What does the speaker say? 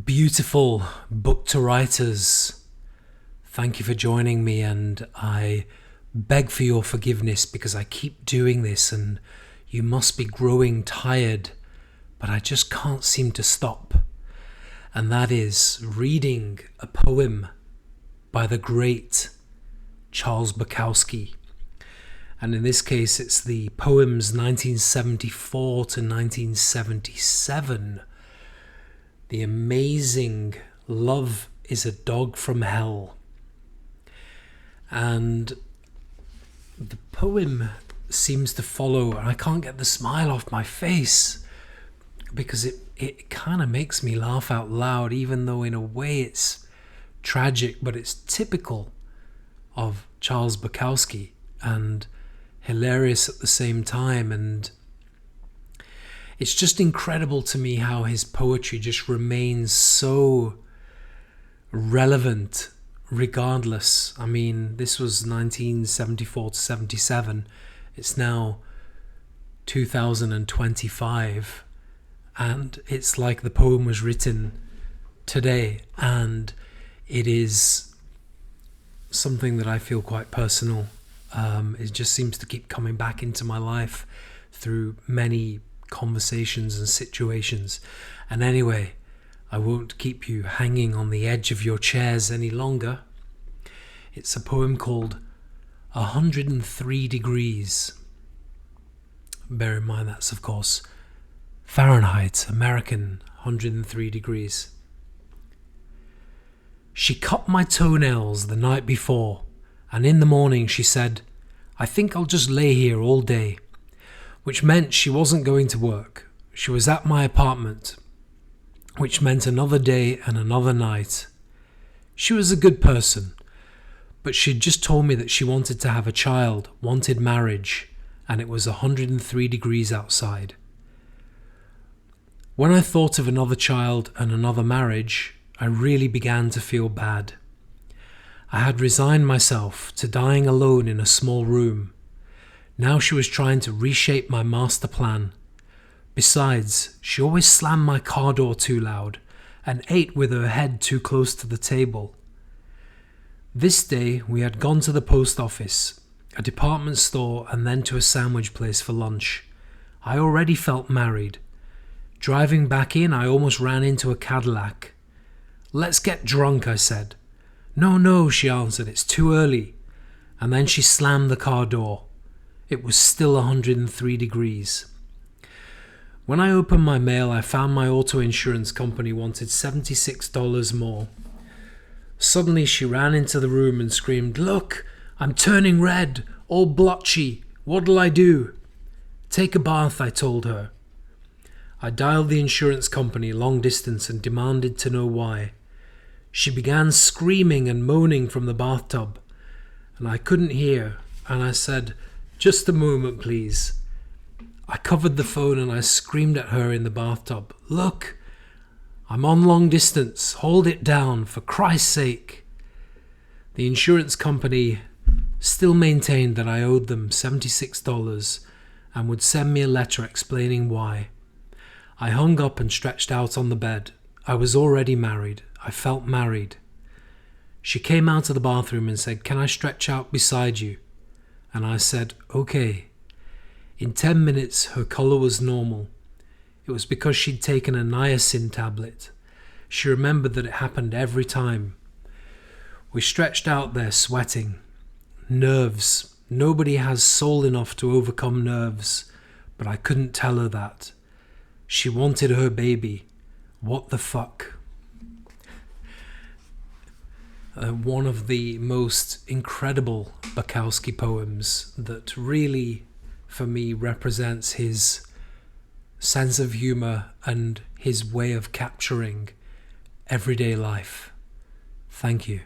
Beautiful book to writers, thank you for joining me, and I beg for your forgiveness because I keep doing this and you must be growing tired, but I just can't seem to stop. And that is reading a poem by the great Charles Bukowski. And in this case, it's the poems 1974 to 1977. The amazing Love is a Dog from Hell. And the poem seems to follow, and I can't get the smile off my face because it kind of makes me laugh out loud, even though in a way it's tragic, but it's typical of Charles Bukowski and hilarious at the same time. And it's just incredible to me how his poetry just remains so relevant regardless. I mean, this was 1974 to 77. It's now 2025. And it's like the poem was written today. And it is something that I feel quite personal. It just seems to keep coming back into my life through many conversations and situations. And anyway, I won't keep you hanging on the edge of your chairs any longer. It's a poem called 103 Degrees. Bear in mind that's of course Fahrenheit, American 103 degrees. She cut my toenails the night before, and in the morning she said, "I think I'll just lay here all day," which meant she wasn't going to work. She was at my apartment, which meant another day and another night. She was a good person, but she'd just told me that she wanted to have a child, wanted marriage, and it was 103 degrees outside. When I thought of another child and another marriage, I really began to feel bad. I had resigned myself to dying alone in a small room. Now she was trying to reshape my master plan. Besides, she always slammed my car door too loud and ate with her head too close to the table. This day we had gone to the post office, a department store, and then to a sandwich place for lunch. I already felt married. Driving back in, I almost ran into a Cadillac. "Let's get drunk," I said. No, she answered, "it's too early." And then she slammed the car door. It was still 103 degrees. When I opened my mail, I found my auto insurance company wanted $76 more. Suddenly she ran into the room and screamed, "Look, I'm turning red, all blotchy. What'll I do?" "Take a bath," I told her. I dialed the insurance company long distance and demanded to know why. She began screaming and moaning from the bathtub, and I couldn't hear, and I said, "Just a moment, please." I covered the phone and I screamed at her in the bathtub, "Look, I'm on long distance. Hold it down, for Christ's sake." The insurance company still maintained that I owed them $76 and would send me a letter explaining why. I hung up and stretched out on the bed. I was already married. I felt married. She came out of the bathroom and said, "Can I stretch out beside you?" And I said, "Okay." In 10 minutes, her colour was normal. It was because she'd taken a niacin tablet. She remembered that it happened every time. We stretched out there sweating. Nerves. Nobody has soul enough to overcome nerves, but I couldn't tell her that. She wanted her baby. What the fuck? One of the most incredible Bukowski poems that really, for me, represents his sense of humour and his way of capturing everyday life. Thank you.